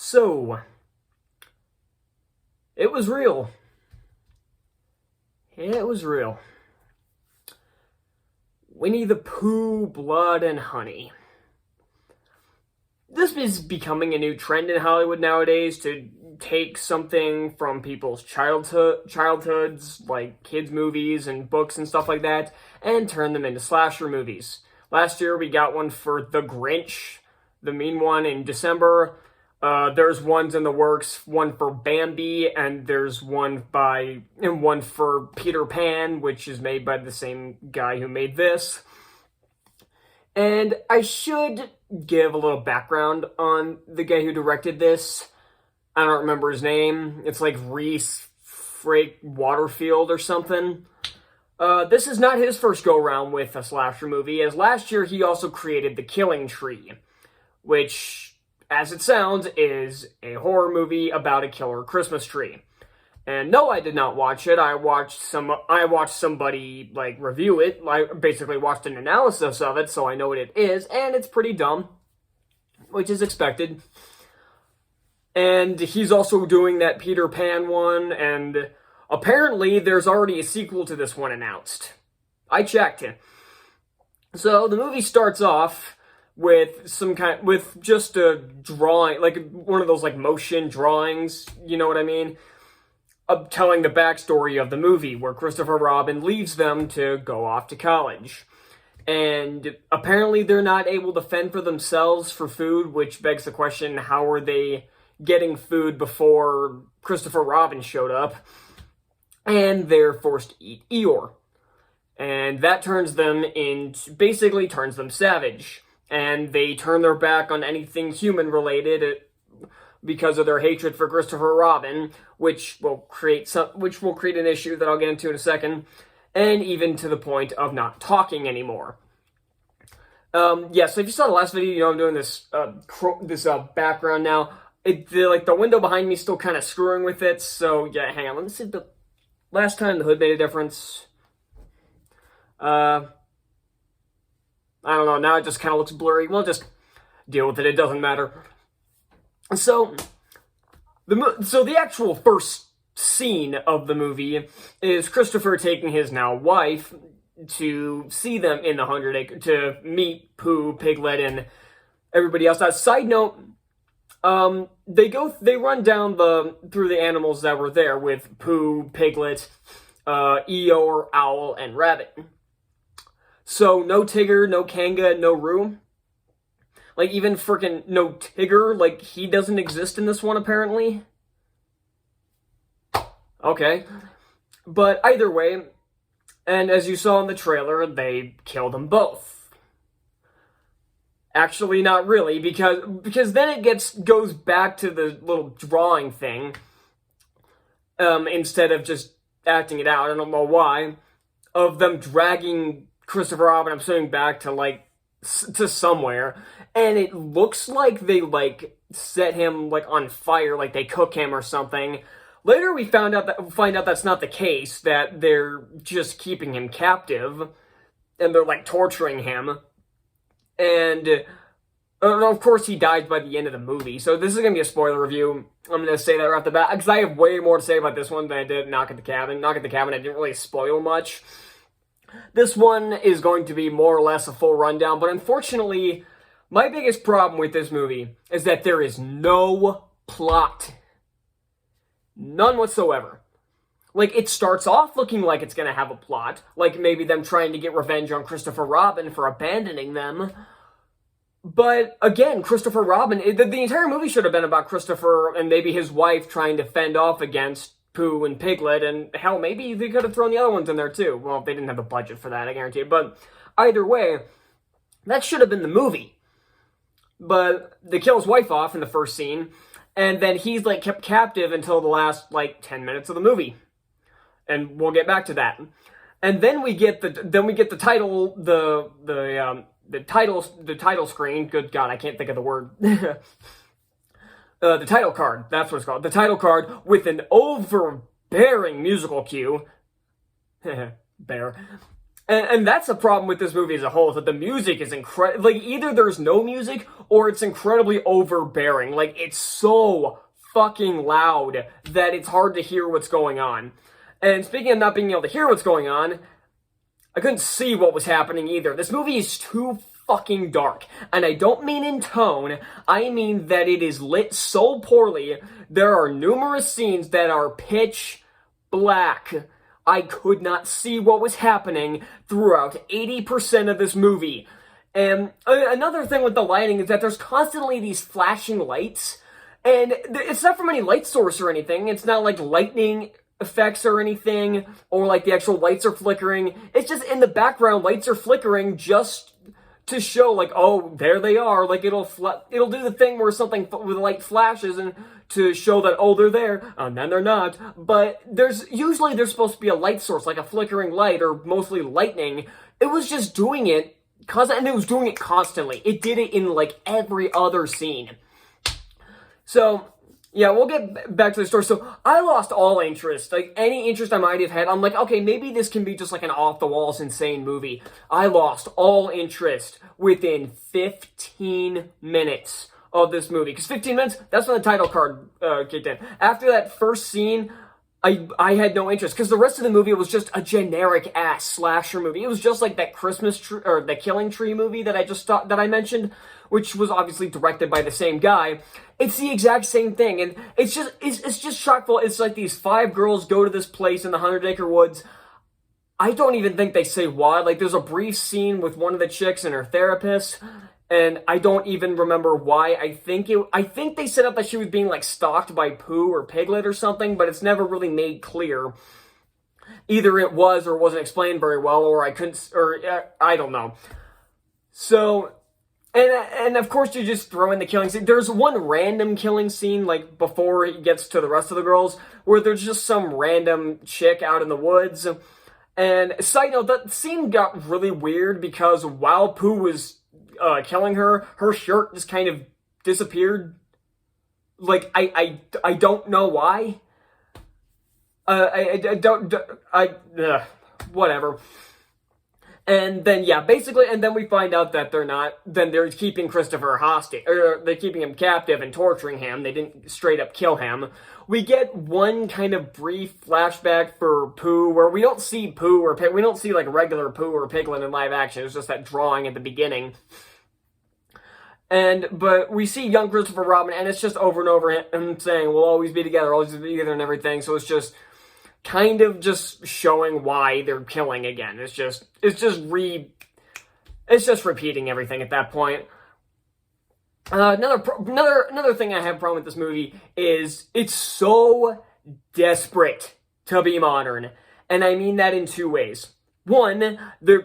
So, it was real. It was real. Winnie-the-Pooh, Blood and Honey. This is becoming a new trend in Hollywood nowadays to take something from people's childhoods, like kids' movies and books and stuff like that, and turn them into slasher movies. Last year we got one for The Grinch, the mean one, in December. There's ones in the works, one for Bambi, and there's one for Peter Pan, which is made by the same guy who made this. And I should give a little background on the guy who directed this. I don't remember his name. It's like Reese Frake Waterfield or something. This is not his first go-around with a slasher movie, as last year he also created The Killing Tree, which, as it sounds, is a horror movie about a killer Christmas tree. And no, I did not watch it. I watched somebody review it. I basically watched an analysis of it, so I know what it is, and it's pretty dumb, which is expected. And he's also doing that Peter Pan one, and apparently there's already a sequel to this one announced. I checked. So the movie starts off with just a drawing, like one of those motion drawings, you know what I mean? Of telling the backstory of the movie, where Christopher Robin leaves them to go off to college. And apparently they're not able to fend for themselves for food, which begs the question, how are they getting food before Christopher Robin showed up? And they're forced to eat Eeyore. And that turns them savage. And they turn their back on anything human-related because of their hatred for Christopher Robin, which will create an issue that I'll get into in a second, and even to the point of not talking anymore. So if you saw the last video, you know I'm doing this background now. The window behind me is still kind of screwing with it, so yeah, hang on. Let me see the last time the hood made a difference. I don't know, now it just kind of looks blurry. We'll just deal with it, it doesn't matter. So the actual first scene of the movie is Christopher taking his now wife to see them in the 100 Acre, to meet Pooh, Piglet, and everybody else. Side note, they run down through the animals that were there with Pooh, Piglet, Eeyore, Owl, and Rabbit. So no Tigger, no Kanga, no Roo. Even freaking no Tigger, he doesn't exist in this one, apparently. Okay. But either way, and as you saw in the trailer, they kill them both. Actually, not really, because then it goes back to the little drawing thing, instead of just acting it out. I don't know why, of them dragging Christopher Robin, I'm assuming, back to somewhere, and it looks like they set him on fire, like they cook him or something. Later we find out that's not the case, that they're just keeping him captive, and they're torturing him. And of course he dies by the end of the movie, so this is going to be a spoiler review. I'm going to say that right off the bat, because I have way more to say about this one than I did Knock at the Cabin. Knock at the Cabin, I didn't really spoil much. This one is going to be more or less a full rundown, but unfortunately, my biggest problem with this movie is that there is no plot. None whatsoever. It starts off looking like it's going to have a plot, like maybe them trying to get revenge on Christopher Robin for abandoning them. But again, Christopher Robin, the entire movie should have been about Christopher and maybe his wife trying to fend off against Pooh and Piglet, and hell, maybe they could have thrown the other ones in there too. Well, they didn't have the budget for that, I guarantee you. But either way, that should have been the movie. But they kill his wife off in the first scene, and then he's kept captive until the last 10 minutes of the movie. And we'll get back to that. And then we get the title, the title screen. Good God, I can't think of the word. The title card, that's what it's called. The title card with an overbearing musical cue. Bear. And that's the problem with this movie as a whole, is that the music is incredible. Like, either there's no music, or it's incredibly overbearing. Like, it's so fucking loud that it's hard to hear what's going on. And speaking of not being able to hear what's going on, I couldn't see what was happening either. This movie is too fucking dark. And I don't mean in tone, I mean that it is lit so poorly. There are numerous scenes that are pitch black. I could not see what was happening throughout 80% of this movie. And another thing with the lighting is that there's constantly these flashing lights. And it's not from any light source or anything. It's not like lightning effects or anything, or like the actual lights are flickering. It's just in the background, lights are flickering just to show, like, oh, there they are. Like, it'll do the thing where something with light flashes and to show that, oh, they're there, and then they're not. But there's supposed to be a light source, like a flickering light or mostly lightning. It was just doing it and it was doing it constantly. It did it in like every other scene. So yeah, we'll get back to the story. So I lost all interest. Like, any interest I might have had, I'm like, okay, maybe this can be just like an off-the-walls insane movie. I lost all interest within 15 minutes of this movie. Because 15 minutes, that's when the title card kicked in. After that first scene, I had no interest. Because the rest of the movie was just a generic-ass slasher movie. It was just like that Christmas tree, or the Killing Tree movie that I mentioned, which was obviously directed by the same guy. It's the exact same thing, and it's just chock full. It's like these 5 girls go to this place in the 100-acre woods. I don't even think they say why. Like, there's a brief scene with one of the chicks and her therapist, and I don't even remember why. I think they set up that she was being like stalked by Pooh or Piglet or something, but it's never really made clear. Either it was or wasn't explained very well, or I don't know. So. And of course you just throw in the killing scene. There's one random killing scene, like, before he gets to the rest of the girls, where there's just some random chick out in the woods. And side note, that scene got really weird because while Pooh was killing her, her shirt just kind of disappeared. Like, I don't know why. Whatever. And then, yeah, basically, and then we find out that they're keeping Christopher hostage, or they're keeping him captive and torturing him. They didn't straight up kill him. We get one kind of brief flashback for Pooh, where we don't see Pooh or we don't see, like, regular Pooh or Piglet in live action. It's just that drawing at the beginning. But we see young Christopher Robin, and it's just over and over him saying, we'll always be together, and everything. So it's just kind of just showing why they're killing again. It's just repeating everything at that point. Another thing I have a problem with this movie is it's so desperate to be modern, and I mean that in 2 ways. One, they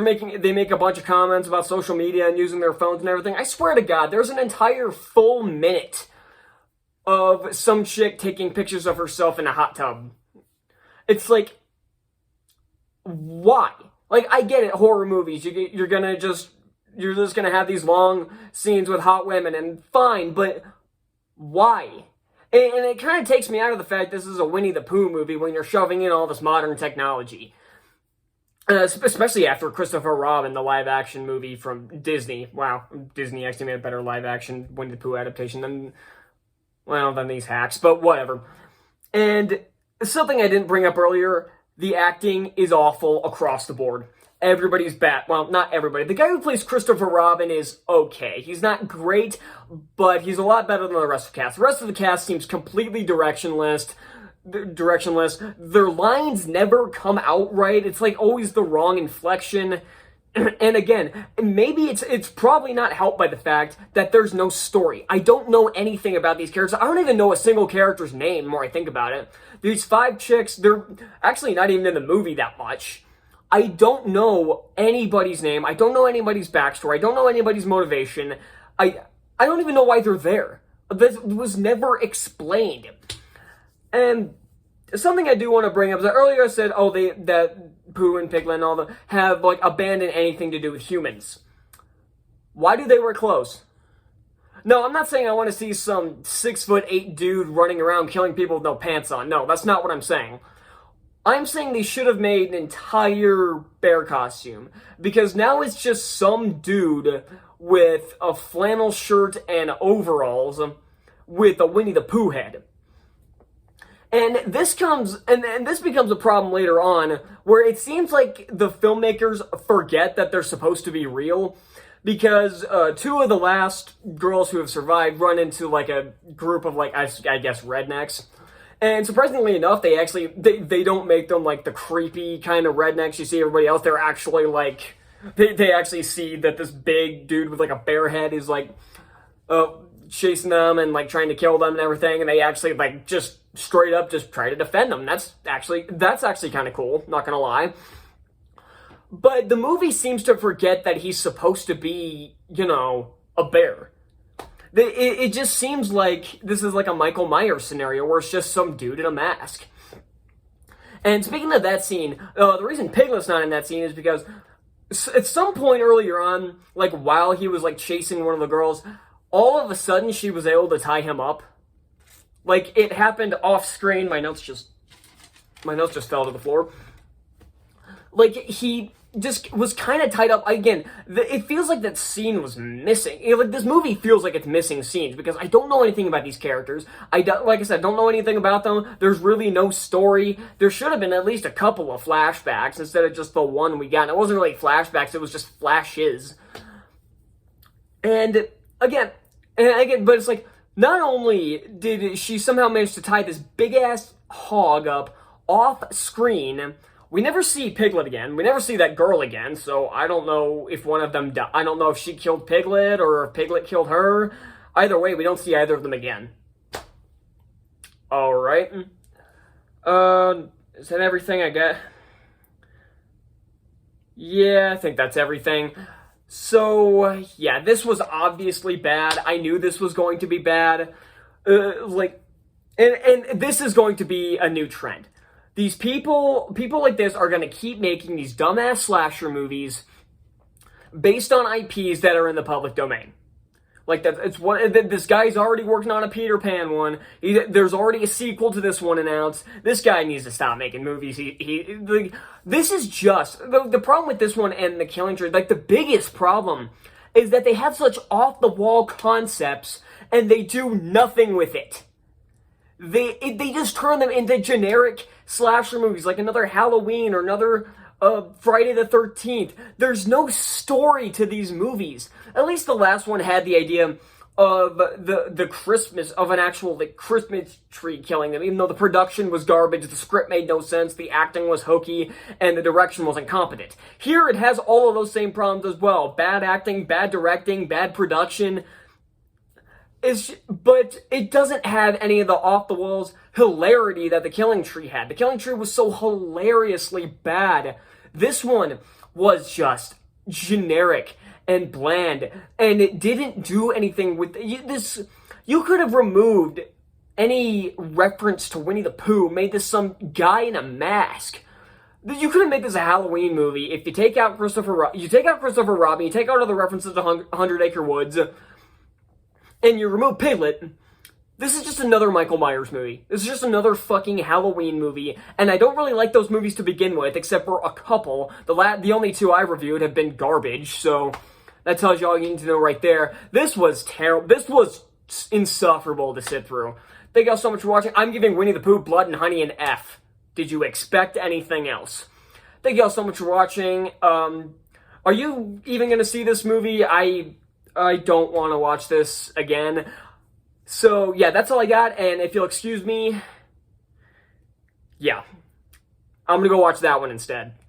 make a bunch of comments about social media and using their phones and everything. I swear to God, there's an entire full minute of some chick taking pictures of herself in a hot tub. It's like, why? Like, I get it, horror movies, you're just gonna have these long scenes with hot women, and fine, but why? And it kind of takes me out of the fact this is a Winnie-the-Pooh movie when you're shoving in all this modern technology. Especially after Christopher Robin, the live-action movie from Disney. Wow, Disney actually made a better live-action Winnie-the-Pooh adaptation than these hacks, but whatever. And something I didn't bring up earlier, the acting is awful across the board. Everybody's bad. Well, not everybody. The guy who plays Christopher Robin is okay. He's not great, but he's a lot better than the rest of the cast. The rest of the cast seems completely directionless. Their lines never come out right. It's like always the wrong inflection. And again, maybe it's probably not helped by the fact that there's no story. I don't know anything about these characters. I don't even know a single character's name the more I think about it. These 5 chicks, they're actually not even in the movie that much. I don't know anybody's name. I don't know anybody's backstory. I don't know anybody's motivation. I don't even know why they're there. This was never explained. And something I do want to bring up is that earlier I said, that Pooh and Piglet and all the have like abandoned anything to do with humans. Why do they wear clothes? No, I'm not saying I want to see some 6'8" dude running around killing people with no pants on. No, that's not what I'm saying. I'm saying they should have made an entire bear costume, because now it's just some dude with a flannel shirt and overalls with a Winnie-the-Pooh head. And this becomes a problem later on, where it seems like the filmmakers forget that they're supposed to be real, because two of the last girls who have survived run into like a group of like I guess rednecks. And surprisingly enough, they don't make them like the creepy kind of rednecks you see everybody else. They're actually like, they actually see that this big dude with like a bear head is like chasing them and like trying to kill them and everything. And they actually like just straight up just try to defend them. That's actually kind of cool, not gonna lie. But the movie seems to forget that he's supposed to be, you know, a bear. It just seems like this is like a Michael Myers scenario where it's just some dude in a mask. And speaking of that scene, the reason Piglet's not in that scene is because at some point earlier on, like while he was like chasing one of the girls, all of a sudden she was able to tie him up. Like it happened off screen. My notes just fell to the floor. Like he just was kind of tied up. Again, it feels like that scene was missing. Like this movie feels like it's missing scenes because I don't know anything about these characters. Like I said, don't know anything about them. There's really no story. There should have been at least a couple of flashbacks instead of just the one we got. And it wasn't really flashbacks, it was just flashes. And again, but it's like, not only did she somehow manage to tie this big-ass hog up off screen, we never see Piglet again. We never see that girl again, so I don't know if one of them I don't know if she killed Piglet or if Piglet killed her. Either way, we don't see either of them again. Alright. Is that everything I got? Yeah, I think that's everything. So, yeah, this was obviously bad. I knew this was going to be bad. And this is going to be a new trend. These people like this are going to keep making these dumbass slasher movies based on IPs that are in the public domain. Like that, this guy's already working on a Peter Pan one. There's already a sequel to this one announced. This guy needs to stop making movies. This is just the problem with this one and The Killing Tree. Like the biggest problem is that they have such off the wall concepts and they do nothing with it. They just turn them into generic slasher movies, like another Halloween or another Friday the 13th. There's no story to these movies. At least the last one had the idea of the Christmas, of an actual like Christmas tree killing them, even though the production was garbage, the script made no sense, the acting was hokey, and the direction was incompetent. Here it has all of those same problems as well. Bad acting, bad directing, bad production. But it doesn't have any of the off-the-walls hilarity that The Killing Tree had. The Killing Tree was so hilariously bad. This one was just generic and bland, and it didn't do anything with this. You could have removed any reference to Winnie-the-Pooh, made this some guy in a mask. You could have made this a Halloween movie if you take out Christopher Robin, you take out all the references to 100 Acre Woods, and you remove Piglet. This is just another Michael Myers movie. This is just another fucking Halloween movie, and I don't really like those movies to begin with, except for a couple. The only two I reviewed have been garbage, so that tells you all you need to know right there. This was terrible. This was insufferable to sit through. Thank y'all so much for watching. I'm giving Winnie-the-Pooh, Blood and Honey an F. Did you expect anything else? Thank y'all so much for watching. Are you even going to see this movie? I don't want to watch this again. So, yeah, that's all I got, and if you'll excuse me, yeah, I'm going to go watch that one instead.